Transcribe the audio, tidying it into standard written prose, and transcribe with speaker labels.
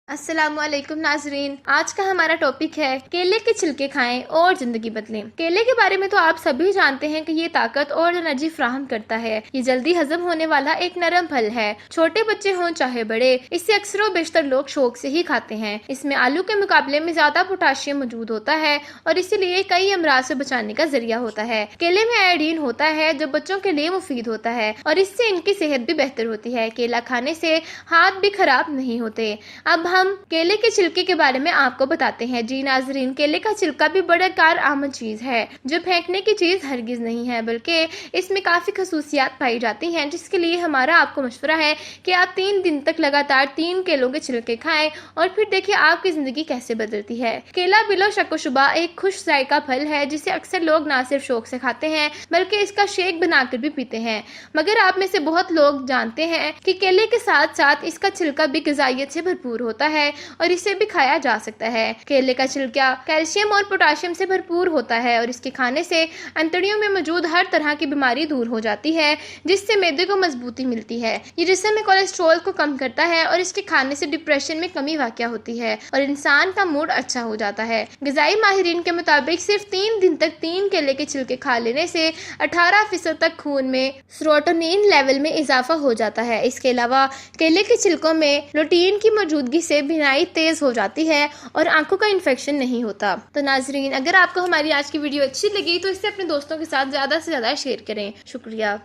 Speaker 1: السلام علیکم ناظرین، آج کا ہمارا ٹاپک ہے کیلے کے چھلکے کھائیں اور زندگی بدلیں۔ کیلے کے بارے میں تو آپ سبھی جانتے ہیں کہ یہ طاقت اور انرجی فراہم کرتا ہے۔ یہ جلدی ہضم ہونے والا ایک نرم پھل ہے، چھوٹے بچے ہوں چاہے بڑے، اسے اکثر و بیشتر لوگ شوق سے ہی کھاتے ہیں۔ اس میں آلو کے مقابلے میں زیادہ پوٹاشیم موجود ہوتا ہے اور اسی لیے کئی امراض سے بچانے کا ذریعہ ہوتا ہے۔ کیلے میں آئوڈین ہوتا ہے جو بچوں کے لیے مفید ہوتا ہے اور اس سے ان کی صحت بھی بہتر ہوتی ہے۔ کیلا کھانے سے ہاتھ بھی خراب نہیں ہوتے۔ اب ہم کیلے کے چھلکے کے بارے میں آپ کو بتاتے ہیں۔ جی ناظرین، کیلے کا چھلکا بھی بڑا کارآمد چیز ہے جو پھینکنے کی چیز ہرگز نہیں ہے، بلکہ اس میں کافی خصوصیات پائی جاتی ہیں، جس کے لیے ہمارا آپ کو مشورہ ہے کہ آپ 3 دن تک لگاتار 3 کیلوں کے چھلکے کھائیں اور پھر دیکھیں آپ کی زندگی کیسے بدلتی ہے۔ کیلا بلا شک و شبہ ایک خوش ذائقہ پھل ہے جسے اکثر لوگ نہ صرف شوق سے کھاتے ہیں بلکہ اس کا شیک بنا کر بھی پیتے ہیں، مگر آپ میں سے بہت لوگ جانتے ہیں کہ کیلے کے ساتھ ساتھ اس کا چھلکا بھی غذائیت سے بھرپور ہوتا ہے اور اسے بھی کھایا جا سکتا ہے۔ کیلے کا چھلکا کیلشیم اور پوٹاشیم سے بھرپور ہوتا ہے اور اس کے کھانے سے انتڑیوں میں موجود ہر طرح کی بیماری دور ہو جاتی ہے، جس سے معدے کو مضبوطی ملتی ہے۔ یہ جسم میں کولیسٹرول کو کم کرتا ہے اور اس کے کھانے سے ڈپریشن میں کمی واقع ہوتی ہے اور انسان کا موڈ اچھا ہو جاتا ہے۔ غذائی ماہرین کے مطابق صرف 3 دن تک 3 کیلے کے چھلکے کھا لینے سے 18% تک خون میں سیروٹونین لیول میں اضافہ ہو جاتا ہے۔ اس کے علاوہ کیلے کے چھلکوں میں لوٹین کی موجودگی سے بینائی تیز ہو جاتی ہے اور آنکھوں کا انفیکشن نہیں ہوتا۔ تو ناظرین، اگر آپ کو ہماری آج کی ویڈیو اچھی لگی تو اسے اپنے دوستوں کے ساتھ زیادہ سے زیادہ شیئر کریں۔ شکریہ۔